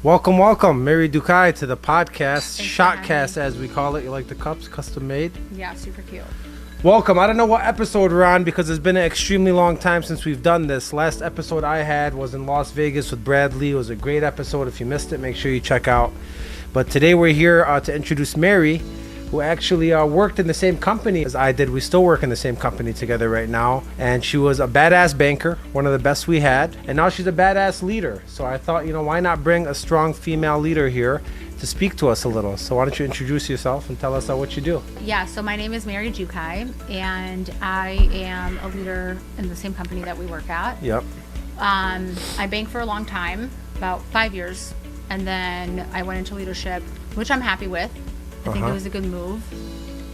Welcome, Meri Dukaj to the podcast, ShotCast as we call it. You like the cups, custom made? Yeah, super cute. Welcome. I don't know what episode we're on because it's been an extremely long time since we've done this. Last episode I had was in Las Vegas with Bradley. It was a great episode. If you missed it, make sure you check out. But today we're here to introduce Meri, who actually worked in the same company as I did. We still work in the same company together right now. And she was a badass banker, one of the best we had. And now she's a badass leader. So I thought, why not bring a strong female leader here to speak to us a little. So why don't you introduce yourself and tell us what you do? Yeah, so my name is Meri Dukaj, and I am a leader in the same company that we work at. Yep. I banked for a long time, about 5 years. And then I went into leadership, which I'm happy with. I think it was a good move.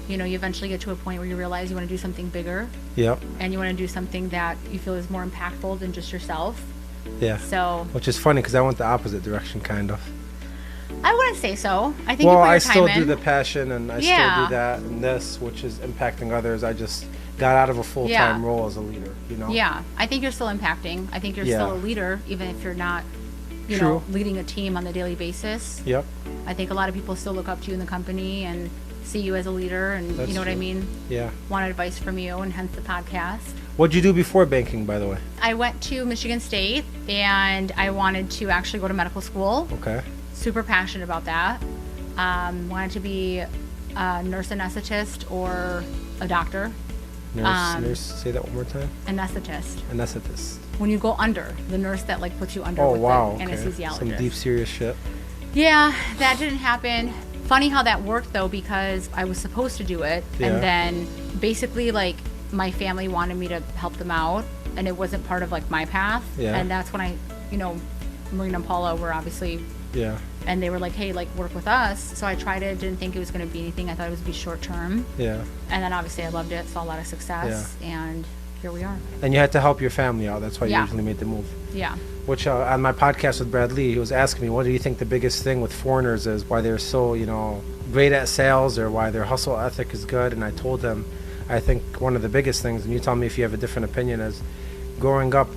You eventually get to a point where you realize you want to do something bigger. Yep. And you want to do something that you feel is more impactful than just yourself. Yeah. So, which is funny because I went the opposite direction, kind of. I wouldn't say so. I think well, you put your I time still in. do the passion and I still do that and this, which is impacting others. I just got out of a full-time role as a leader, Yeah, I think you're still impacting. I think you're still a leader, even if you're not, leading a team on the daily basis. Yep. I think a lot of people still look up to you in the company and see you as a leader and That's you know true. what I mean? Yeah. Want advice from you, and hence the podcast. What'd you do before banking, by the way? I went to Michigan State and I wanted to actually go to medical school. Okay. Super passionate about that. Wanted to be a nurse anesthetist or a doctor. Nurse, say that one more time. Anesthetist. Anesthetist. When you go under, the nurse that puts you under Oh, with wow. the Okay. anesthesiologist. Some deep, serious shit. Yeah, that didn't happen. Funny how that worked though, because I was supposed to do it, and then basically my family wanted me to help them out, and it wasn't part of my path. Yeah. And that's when I, Marina and Paula were obviously. Yeah. And they were like, hey, work with us. So I tried it, didn't think it was going to be anything. I thought it was going to be short term. Yeah. And then obviously I loved it, saw a lot of success, and here we are. And you had to help your family out. That's why you usually made the move. Yeah. Which on my podcast with Bradley, he was asking me, what do you think the biggest thing with foreigners is? Why they're so, great at sales or why their hustle ethic is good? And I told him, I think one of the biggest things, and you tell me if you have a different opinion, is growing up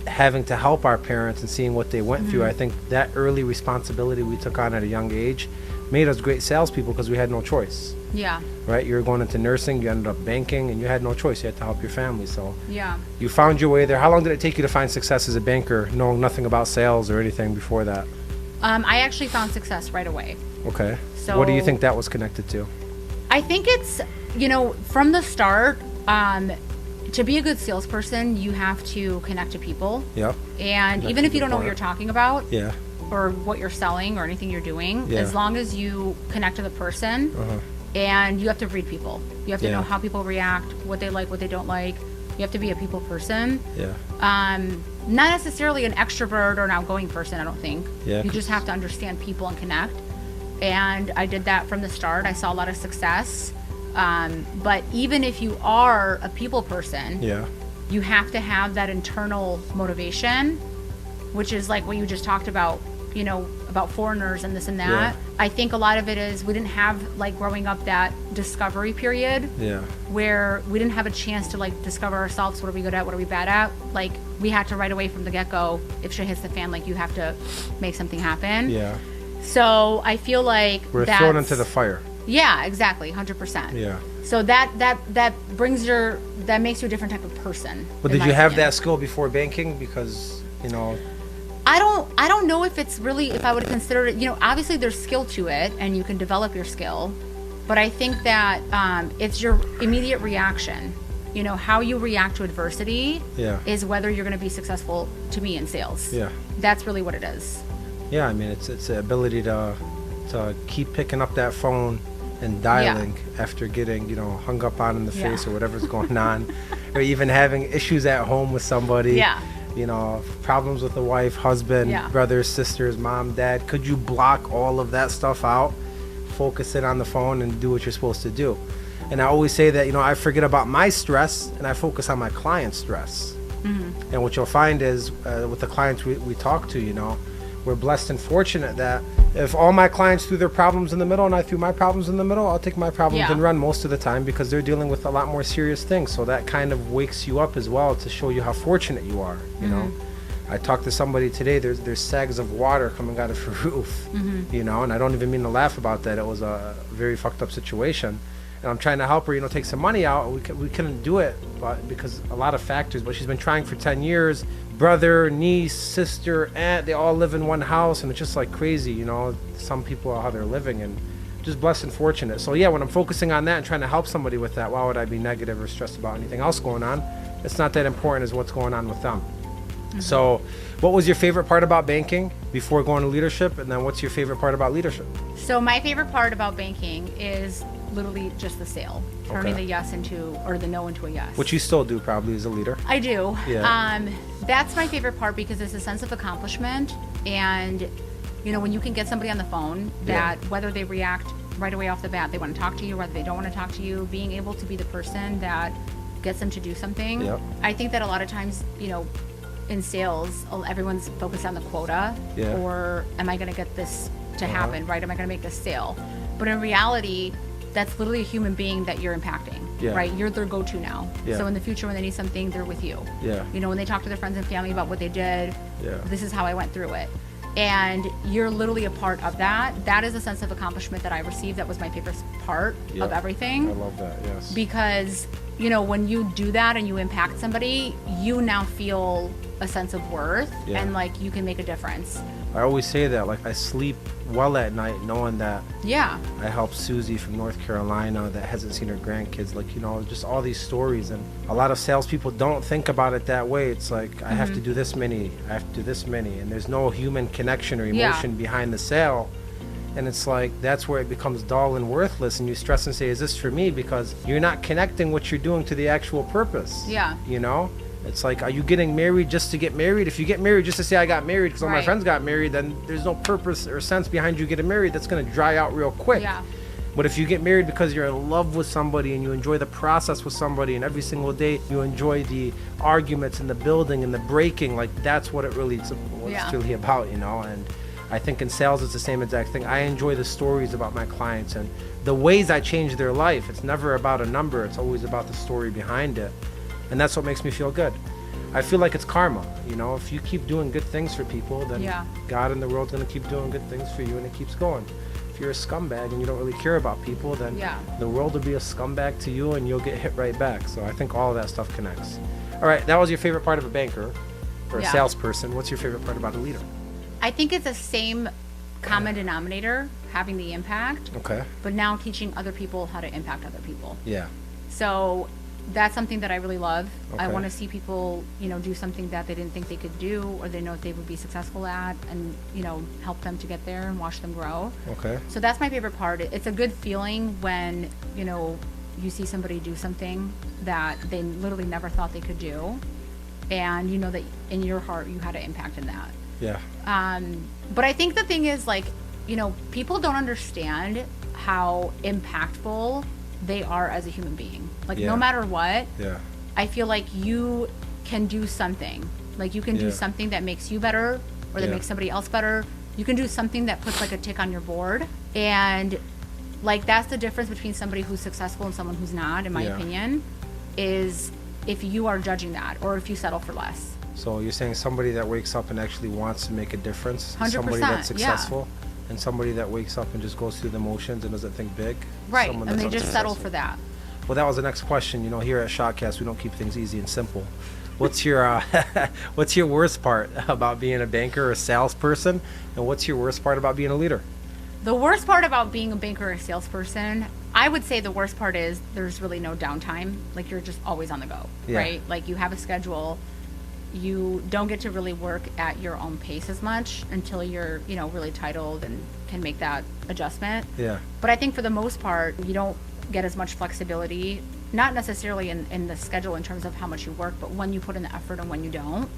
having to help our parents and seeing what they went through. I think that early responsibility we took on at a young age made us great salespeople because we had no choice. Yeah. Right? You were going into nursing, you ended up banking, and you had no choice. You had to help your family. So Yeah. you found your way there. How long did it take you to find success as a banker, knowing nothing about sales or anything before that? I actually found success right away. Okay. So what do you think that was connected to? I think it's, from the start, to be a good salesperson, you have to connect to people. Yep. And even if you don't know what you're talking about, Yeah. or what you're selling or anything you're doing, Yeah. as long as you connect to the person, and you have to read people. You have to know how people react, what they like, what they don't like. You have to be a people person. Yeah. Not necessarily an extrovert or an outgoing person, I don't think. Yeah, You just have to understand people and connect. And I did that from the start. I saw a lot of success. But even if you are a people person, Yeah. you have to have that internal motivation, which is like what you just talked about, about foreigners and this and that. Yeah. I think a lot of it is we didn't have, growing up, that discovery period Yeah. where we didn't have a chance to, discover ourselves. What are we good at? What are we bad at? We had to right away from the get-go, if shit hits the fan, you have to make something happen. Yeah. So I feel like We're thrown into the fire. Yeah, exactly, 100%. Yeah. So that makes you a different type of person. But in did my you have opinion. that skill before banking? Because, I don't know if it's really, if I would consider it, obviously there's skill to it and you can develop your skill, but I think that it's your immediate reaction. How you react to adversity is whether you're going to be successful, to me, in sales. Yeah. That's really what it is. Yeah, I mean, it's the ability to keep picking up that phone and dialing after getting, hung up on in the face or whatever's going on, or even having issues at home with somebody. Yeah. Problems with the wife, husband, brothers, sisters, mom, dad. Could you block all of that stuff out, focus it on the phone, and do what you're supposed to do? And I always say that, I forget about my stress and I focus on my client's stress. And what you'll find is with the clients we talk to, we're blessed and fortunate that if all my clients threw their problems in the middle and I threw my problems in the middle, I'll take my problems and run most of the time because they're dealing with a lot more serious things. So that kind of wakes you up as well to show you how fortunate you are, you know. I talked to somebody today, there's sags of water coming out of her roof, you know, and I don't even mean to laugh about that. It was a very fucked up situation. And I'm trying to help her, you know, take some money out. We couldn't do it but because a lot of factors, but she's been trying for 10 years. Brother, niece, sister, aunt, they all live in one house, and it's just like crazy, you know, some people how they're living, and just blessed and fortunate. So yeah, when I'm focusing on that and trying to help somebody with that, why would I be negative or stressed about anything else going on? It's not that important as what's going on with them. So what was your favorite part about banking before going to leadership? And then what's your favorite part about leadership? So my favorite part about banking is literally just the sale, turning the yes into, or the no into a yes. Which you still do probably as a leader. I do. Yeah. That's my favorite part because it's a sense of accomplishment. And, you know, when you can get somebody on the phone that whether they react right away off the bat, they want to talk to you, whether they don't want to talk to you, being able to be the person that gets them to do something. Yep. I think that a lot of times, you know, in sales, everyone's focused on the quota, or am I going to get this to happen, right? Am I going to make this sale? But in reality, that's literally a human being that you're impacting, right? You're their go-to now. So in the future, when they need something, they're with you. You know, when they talk to their friends and family about what they did, this is how I went through it. And you're literally a part of that. That is a sense of accomplishment that I received. That was my favorite part of everything. I love that, yes. Because, you know, when you do that and you impact somebody, you now feel a sense of worth and like you can make a difference. I always say that, like I sleep well at night knowing that I helped Susie from North Carolina that hasn't seen her grandkids, like, you know, just all these stories. And a lot of salespeople don't think about it that way. It's like, I have to do this many, I have to do this many, and there's no human connection or emotion behind the sale. And it's like, that's where it becomes dull and worthless, and you stress and say, is this for me? Because you're not connecting what you're doing to the actual purpose. You know? It's like, are you getting married just to get married? If you get married just to say I got married because all my friends got married, then there's no purpose or sense behind you getting married. That's going to dry out real quick. But if you get married because you're in love with somebody and you enjoy the process with somebody, and every single day you enjoy the arguments and the building and the breaking, like that's what it really is really about, you know? And I think in sales it's the same exact thing. I enjoy the stories about my clients and the ways I change their life. It's never about a number. It's always about the story behind it. And that's what makes me feel good. I feel like it's karma, you know, if you keep doing good things for people, then God and the world's going to keep doing good things for you, and it keeps going. If you're a scumbag and you don't really care about people, then the world will be a scumbag to you and you'll get hit right back. So I think all of that stuff connects. All right, that was your favorite part of a banker or a salesperson. What's your favorite part about a leader? I think it's the same common denominator, having the impact, but now teaching other people how to impact other people. So that's something that I really love. I want to see people, you know, do something that they didn't think they could do, or they know they would be successful at, and, you know, help them to get there and watch them grow. So that's my favorite part. It's a good feeling when, you know, you see somebody do something that they literally never thought they could do, and you know that in your heart you had an impact in that. But I think the thing is, like, you know, people don't understand how impactful they are as a human being. Like, no matter what, I feel like you can do something. Like, you can do something that makes you better, or that makes somebody else better. You can do something that puts like a tick on your board. And like, that's the difference between somebody who's successful and someone who's not, in my opinion, is if you are judging that, or if you settle for less. So you're saying somebody that wakes up and actually wants to make a difference, 100%, somebody that's successful, and somebody that wakes up and just goes through the motions and doesn't think big. And they just settle for that. Well, that was the next question. You know, here at ShotCast, we don't keep things easy and simple. What's your what's your worst part about being a banker or a salesperson, and what's your worst part about being a leader? The worst part about being a banker or a salesperson, I would say the worst part is there's really no downtime. Like, you're just always on the go, right? Like, you have a schedule. You don't get to really work at your own pace as much until you're, you know, really titled and can make that adjustment. But I think for the most part, you don't get as much flexibility, not necessarily in the schedule in terms of how much you work, but when you put in the effort and when you don't.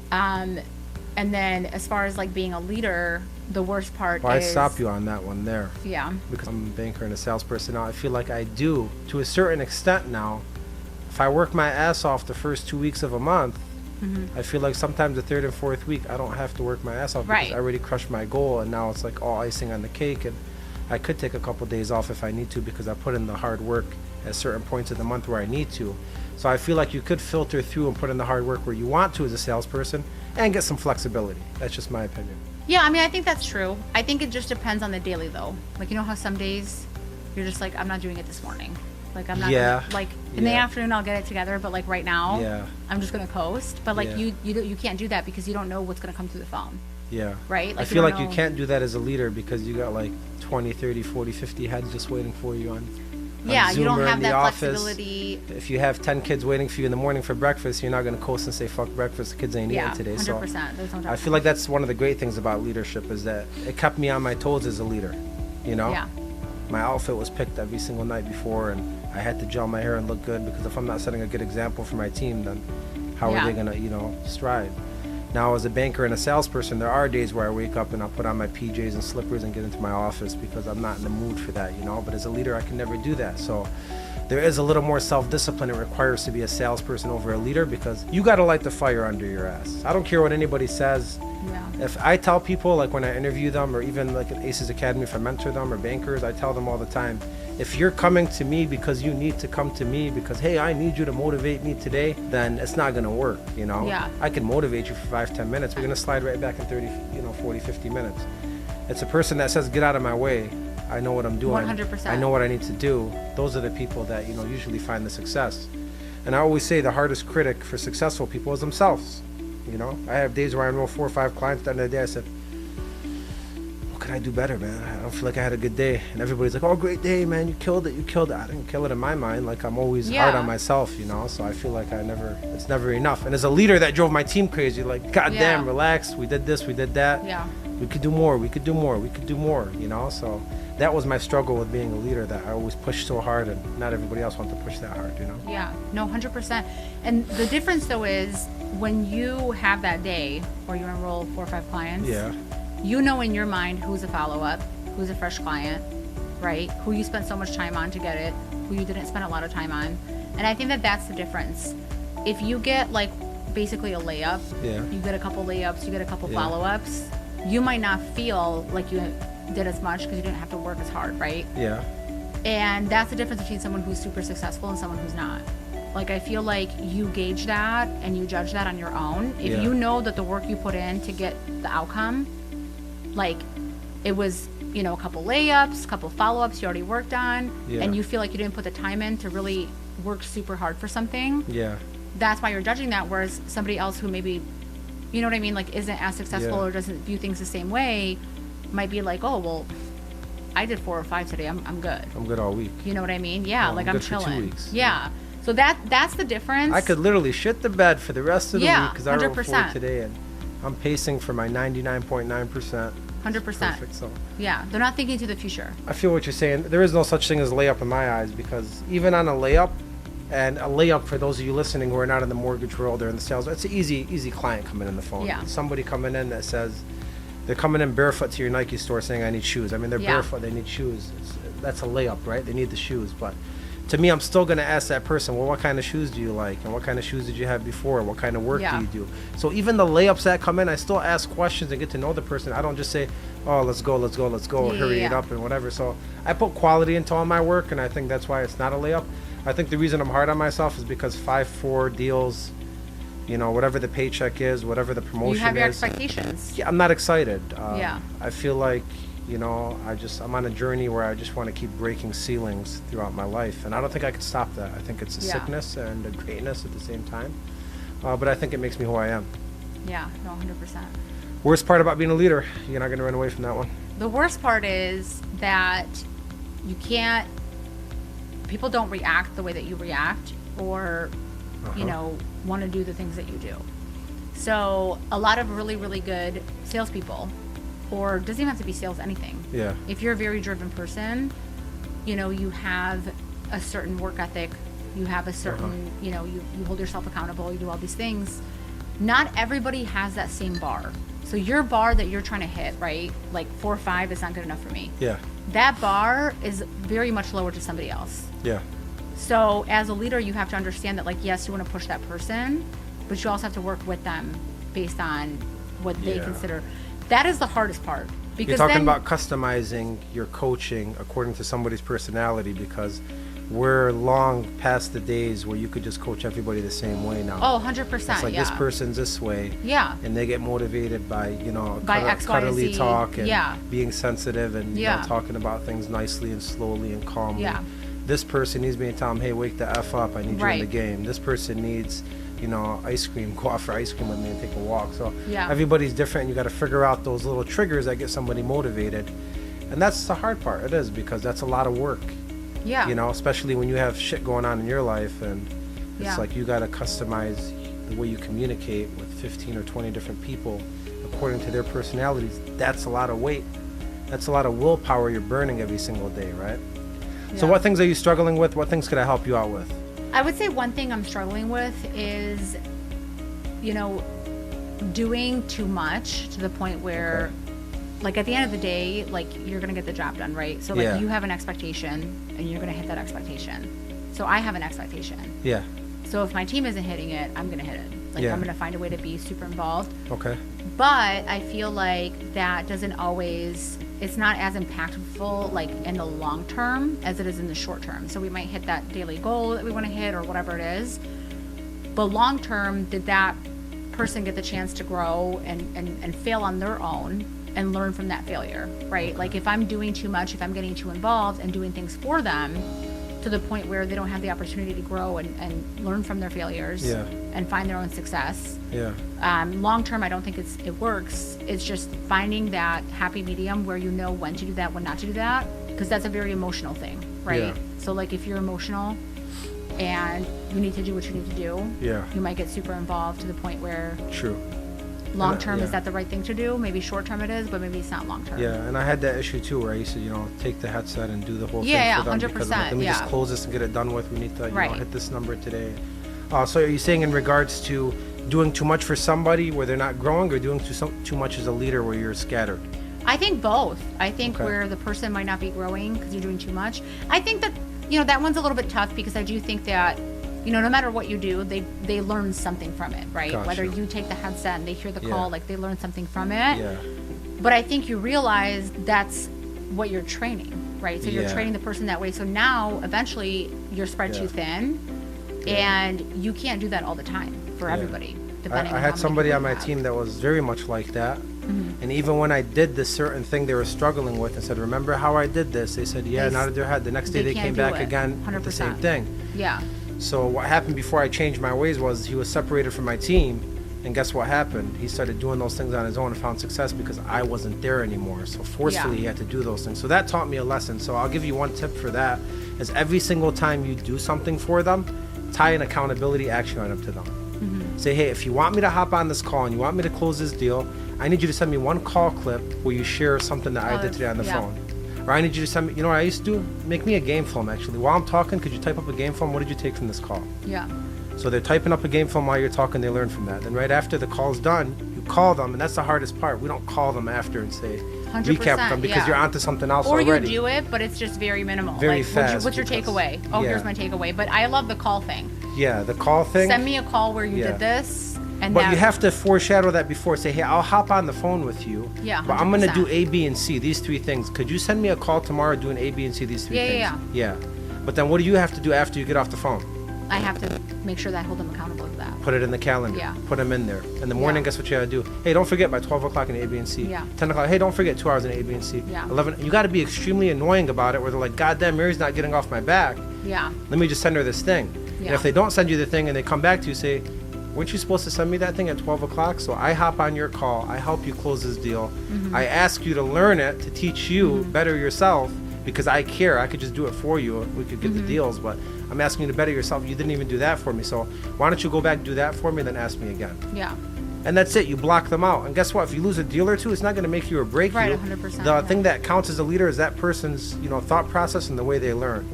And then as far as like being a leader, the worst part is... I stop you on that one there. Because I'm a banker and a salesperson now. I feel like I do, to a certain extent now, if I work my ass off the first 2 weeks of a month, I feel like sometimes the third and fourth week, I don't have to work my ass off because I already crushed my goal, and now it's like all icing on the cake, and I could take a couple days off if I need to because I put in the hard work at certain points of the month where I need to. So I feel like you could filter through and put in the hard work where you want to as a salesperson and get some flexibility. That's just my opinion. Yeah, I mean, I think that's true. I think it just depends on the daily, though. Like, you know how some days you're just like, I'm not doing it this morning. Like, I'm not gonna, like, in the afternoon I'll get it together, but like right now, I'm just gonna coast. But like you can't do that because you don't know what's gonna come through the phone. Yeah. Right? Like, I feel like you can't do that as a leader because you got like 20, 30, 40, 50 heads just waiting for you on you don't have that office. Flexibility. If you have 10 kids waiting for you in the morning for breakfast, you're not going to coast and say, fuck breakfast, the kids ain't eating today. 100%. So There's no doubt. I feel like that's one of the great things about leadership is that it kept me on my toes as a leader, you know? Yeah. My outfit was picked every single night before, and I had to gel my hair and look good because if I'm not setting a good example for my team, then how are they going to, strive? Now, as a banker and a salesperson, there are days where I wake up and I'll put on my PJs and slippers and get into my office because I'm not in the mood for that, But as a leader, I can never do that. So there is a little more self-discipline it requires to be a salesperson over a leader because you got to light the fire under your ass. I don't care what anybody says. Yeah. If I tell people, like when I interview them or even like at Acez Academy, if I mentor them or bankers, I tell them all the time, if you're coming to me because you need to come to me because, hey, I need you to motivate me today, then it's not going to work, Yeah. I can motivate you for 5-10 minutes. We're going to slide right back in 30, 40, 50 minutes. It's a person that says, get out of my way. I know what I'm doing. 100%. I know what I need to do. Those are the people that, usually find the success. And I always say the hardest critic for successful people is themselves. I have days where I enroll 4 or 5 clients. At the end of the day, I said, what could I do better, man? I don't feel like I had a good day. And everybody's like, oh, great day, man. You killed it. I didn't kill it in my mind. Like, I'm always hard on myself, So I feel like it's never enough. And as a leader that drove my team crazy, like, goddamn, relax. We did this, we did that. Yeah. We could do more. We could do more. We could do more, So that was my struggle with being a leader, that I always pushed so hard and not everybody else wanted to push that hard, Yeah, no, 100%. And the difference, though, is when you have that day where you enroll 4 or 5 clients, in your mind who's a follow-up, who's a fresh client, right? Who you spent so much time on to get it, who you didn't spend a lot of time on. And I think that that's the difference. If you get, like, basically a layup, you get a couple layups, you get a couple follow-ups, you might not feel like you did as much because you didn't have to work as hard, right? Yeah. And that's the difference between someone who's super successful and someone who's not. Like, I feel like you gauge that and you judge that on your own. If you know that the work you put in to get the outcome, like, it was, a couple layups, a couple follow-ups you already worked on, and you feel like you didn't put the time in to really work super hard for something, that's why you're judging that. Whereas somebody else who maybe, you know what I mean, like, isn't as successful or doesn't view things the same way might be like, oh, well, I did 4 or 5 today. I'm good. I'm good all week. You know what I mean? Yeah, like, I'm chilling. For 2 weeks. Yeah. So that's the difference. I could literally shit the bed for the rest of the week because I wrote 4 100%. today, and I'm pacing for my 99.9%. 100%. Perfect. So yeah, they're not thinking to the future. I feel what you're saying. There is no such thing as layup in my eyes, because even on a layup, and a layup for those of you listening who are not in the mortgage world or in the sales, it's an easy client coming in the phone. Yeah. Somebody coming in that says they're coming in barefoot to your Nike store saying, I need shoes. I mean, they're barefoot, they need shoes. That's a layup, right? They need the shoes. But to me, I'm still going to ask that person, well, what kind of shoes do you like? And what kind of shoes did you have before? What kind of work do you do? So even the layups that come in, I still ask questions and get to know the person. I don't just say, oh, let's go, hurry it up and whatever. So I put quality into all my work, and I think that's why it's not a layup. I think the reason I'm hard on myself is because 5-4 deals, whatever the paycheck is, whatever the promotion is. You have your expectations. Yeah, I'm not excited. Yeah. I feel like, I'm on a journey where I just want to keep breaking ceilings throughout my life. And I don't think I can stop that. I think it's a sickness and a greatness at the same time. But I think it makes me who I am. Yeah, no, 100%. Worst part about being a leader, you're not going to run away from that one. The worst part is that people don't react the way that you react, or, want to do the things that you do. So a lot of really, really good salespeople, or doesn't even have to be sales, anything. Yeah. If you're a very driven person, you have a certain work ethic, you have a certain, you hold yourself accountable, you do all these things. Not everybody has that same bar. So your bar that you're trying to hit, right? Like 4 or 5 is not good enough for me. Yeah. That bar is very much lower to somebody else. Yeah. So as a leader, you have to understand that, like, yes, you want to push that person, but you also have to work with them based on what they consider. That is the hardest part. Because you're talking about customizing your coaching according to somebody's personality, because we're long past the days where you could just coach everybody the same way now. Oh, 100%. It's like this person's this way. Yeah. And they get motivated by, by X, Y, cuddly Z. talk and Yeah. being sensitive and you know, talking about things nicely and slowly and calmly. Yeah. This person needs me to tell them, hey, wake the F up. I need you in Right. the game. This person needs, ice cream. Go out for ice cream with me and take a walk. So everybody's different. You got to figure out those little triggers that get somebody motivated. And that's the hard part. It is, because that's a lot of work. Yeah. Especially when you have shit going on in your life, and it's like you got to customize the way you communicate with 15 or 20 different people according to their personalities. That's a lot of weight. That's a lot of willpower you're burning every single day, right? Yeah. So what things are you struggling with? What things could I help you out with? I would say one thing I'm struggling with is, doing too much to the point where, like, at the end of the day, like, you're going to get the job done, right? So, like, you have an expectation, and you're going to hit that expectation. So I have an expectation. Yeah. So if my team isn't hitting it, I'm going to hit it. Like, I'm going to find a way to be super involved. Okay. But I feel like that doesn't always, it's not as impactful, like, in the long term as it is in the short term. So we might hit that daily goal that we want to hit or whatever it is. But long term, did that person get the chance to grow and fail on their own and learn from that failure, right? Okay. Like, if I'm doing too much, if I'm getting too involved and doing things for them to the point where they don't have the opportunity to grow and learn from their failures and find their own success. Yeah. Long term, I don't think it works. It's just finding that happy medium where you know when to do that, when not to do that, because that's a very emotional thing, right? Yeah. So, like, if you're emotional and you need to do what you need to do, you might get super involved to the point where True. long term, is that the right thing to do? Maybe short term it is, but maybe it's not long term. Yeah, and I had that issue too, where I used to, take the headset and do the whole thing for them 100%. because I'm like, let me just close this and get it done with. We need to Right. hit this number today. So are you saying in regards to doing too much for somebody where they're not growing, or doing too much as a leader where you're scattered? I think both. I think where the person might not be growing because you're doing too much. I think that, that one's a little bit tough because I do think that, no matter what you do, they learn something from it, right? Gotcha. Whether you take the headset and they hear the call, like, they learn something from it. Yeah. But I think you realize that's what you're training, right? So you're training the person that way. So now, eventually, you're spread too thin, and you can't do that all the time for everybody. Depending I on had how somebody many on people my you have. team that was very much like that. And even when I did this certain thing they were struggling with and said, remember how I did this? They said, nodded their head. The next day they came can't do back it. again with the same 100%. thing. Yeah. So what happened before I changed my ways was he was separated from my team, and guess what happened? He started doing those things on his own and found success because I wasn't there anymore. So forcefully he had to do those things. So that taught me a lesson. So I'll give you one tip for that, is every single time you do something for them, tie an accountability action item to them. Say, hey, if you want me to hop on this call and you want me to close this deal, I need you to send me one call clip where you share something that I did today on the phone. Or I need you to send me, you know what I used to do? Make me a game film, actually. While I'm talking, could you type up a game film? What did you take from this call? Yeah. So they're typing up a game film while you're talking, they learn from that. Then right after the call's done, you call them, and that's the hardest part. We don't call them after and say, 100%, recap them, because you're onto something else or already. you do it, but it's just very minimal. Very like, fast. What's your takeaway? Oh, here's my takeaway. But I love the call thing. Yeah, the call thing. Send me a call where you did this. And but you have to foreshadow that before. Say, hey, I'll hop on the phone with you. Yeah, but I'm going to do A, B, and C, these three things. Could you send me a call tomorrow doing A, B, and C, these three things? Yeah. But then what do you have to do after you get off the phone? I have to make sure that I hold them accountable to that. Put it in the calendar. Yeah. Put them in there. In the morning, guess what you got to do? Hey, don't forget by 12 o'clock in A, B, and C. Yeah. 10 o'clock, hey, don't forget 2 hours in A, B, and C. Yeah. 11, you got to be extremely annoying about it where they're like, God damn, Mary's not getting off my back. Yeah. Let me just send her this thing. Yeah. And if they don't send you the thing and they come back to you, say, weren't you supposed to send me that thing at 12 o'clock? So I hop on your call. I help you close this deal. I ask you to learn it, to teach you better yourself, because I care. I could just do it for you. We could get the deals, but I'm asking you to better yourself. You didn't even do that for me. So why don't you go back and do that for me, then ask me again. Yeah. And that's it. You block them out. And guess what? If you lose a deal or two, it's not going to make you or break Right, you. 100%. The thing that counts as a leader is that person's, thought process and the way they learn.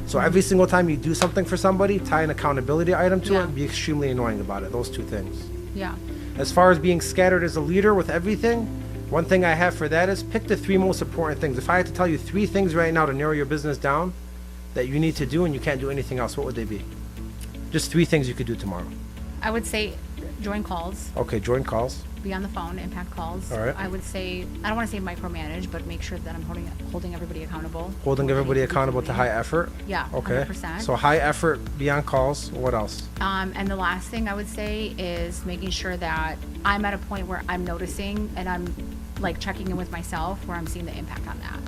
So every single time you do something for somebody, tie an accountability item to it and be extremely annoying about it. Those two things. Yeah. As far as being scattered as a leader with everything, one thing I have for that is pick the 3 most important things. If I had to tell you 3 things right now to narrow your business down that you need to do and you can't do anything else, what would they be? Just 3 things you could do tomorrow. I would say join calls. Okay, join calls. be on the phone, impact calls. All right. I would say, I don't want to say micromanage, but make sure that I'm holding everybody accountable. Holding everybody accountable to high effort. Yeah, Okay. 100%. So high effort, be on calls. What else? And the last thing I would say is making sure that I'm at a point where I'm noticing and I'm like checking in with myself where I'm seeing the impact on that.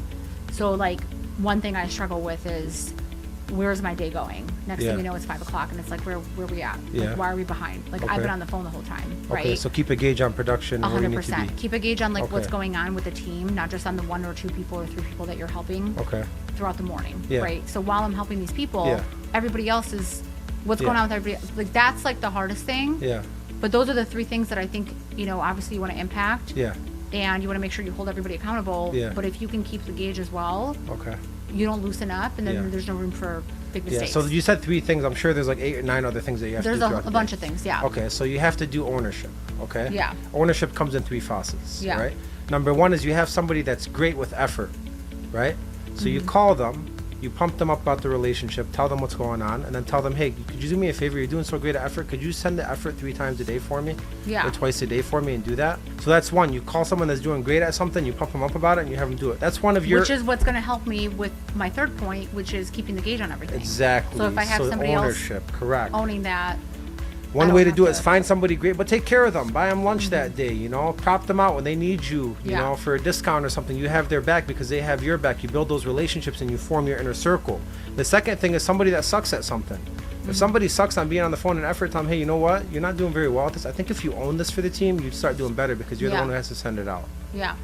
So like one thing I struggle with is, where's my day going? Next Yeah. thing you know, it's 5 o'clock, and it's like, where we at? Yeah. Like, why are we behind? Like, Okay. I've been on the phone the whole time, right? Okay, so keep a gauge on production and where you need to be. 100%. Keep a gauge on like what's Okay. going on with the team, not just on the 1 or 2 people or 3 people that you're helping Okay. throughout the morning, Yeah. right? So while I'm helping these people, Yeah. everybody else is, what's Yeah. going on with everybody? Like, that's like the hardest thing. Yeah. But those are the 3 things that I think, obviously you want to impact. Yeah. And you want to make sure you hold everybody accountable. Yeah. But if you can keep the gauge as well, Okay. you don't loosen up, and then Yeah. there's no room for big Yeah. mistakes. So you said 3 things. I'm sure there's like 8 or 9 other things that you have There's to do throughout a the bunch day. of things, yeah. Okay, so you have to do ownership. Okay. Yeah. Ownership comes in 3 facets. Yeah. Right. Number 1 is you have somebody that's great with effort. Right. So you call them, you pump them up about the relationship, tell them what's going on, and then tell them, hey, could you do me a favor? You're doing so great at effort. Could you send the effort 3 times a day for me? Yeah. Or twice a day for me and do that? So that's 1. You call someone that's doing great at something, you pump them up about it, and you have them do it. That's one of your... Which is what's going to help me with my 3rd point, which is keeping the gauge on everything. Exactly. So if I have somebody ownership, correct. else owning that, One don't way to have do it to- is find somebody great, but take care of them. Buy them lunch that day, prop them out when they need you, you Yeah. know, for a discount or something. You have their back because they have your back. You build those relationships and you form your inner circle. The second thing is somebody that sucks at something. If somebody sucks on being on the phone and effort, tell them, hey, you know what? You're not doing very well at this. I think if you own this for the team, you'd start doing better because you're the Yeah. one who has to send it out. yeah,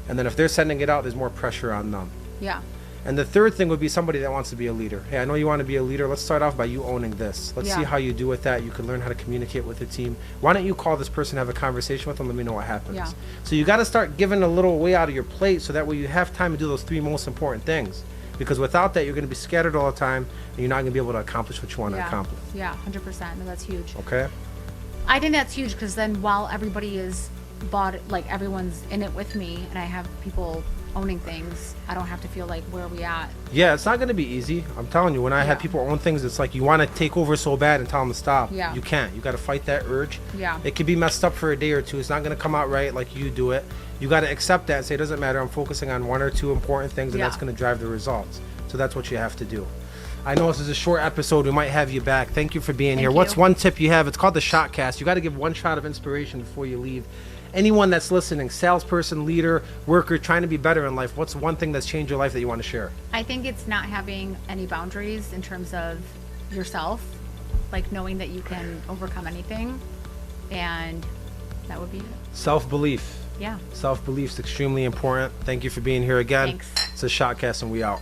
And then if they're sending it out, there's more pressure on them. yeah, And the third thing would be somebody that wants to be a leader. Hey, I know you want to be a leader. Let's start off by you owning this. Let's see Yeah. how you do with that. You can learn how to communicate with the team. Why don't you call this person, have a conversation with them, let me know what happens. Yeah. So you got to start giving a little way out of your plate so that way you have time to do those 3 most important things. Because without that, you're going to be scattered all the time and you're not going to be able to accomplish what you want to yeah, accomplish. yeah, 100%. No, that's huge. Okay? I think that's huge because then while everybody is bought, like everyone's in it with me, and I have people owning things, I don't have to feel like, where are we at? Yeah, it's not going to be easy. I'm telling you, when I have Yeah. people own things, it's like you want to take over so bad and tell them to stop. Yeah. You can't. You got to fight that urge. Yeah. It could be messed up for a day or 2. It's not going to come out right like you do it. You got to accept that and say, it doesn't matter. I'm focusing on 1 or 2 important things, and Yeah. that's going to drive the results. So that's what you have to do. I know this is a short episode. We might have you back. Thank you for being here. Thank What's you. one tip you have? It's called the ShotCast. You got to give 1 shot of inspiration before you leave. Anyone that's listening, salesperson, leader, worker, trying to be better in life, what's one thing that's changed your life that you want to share? I think it's not having any boundaries in terms of yourself, like knowing that you can overcome anything, and that would be it. Self-belief. Yeah. Self-belief is extremely important. Thank you for being here again. Thanks. It's a ShotCast and we out.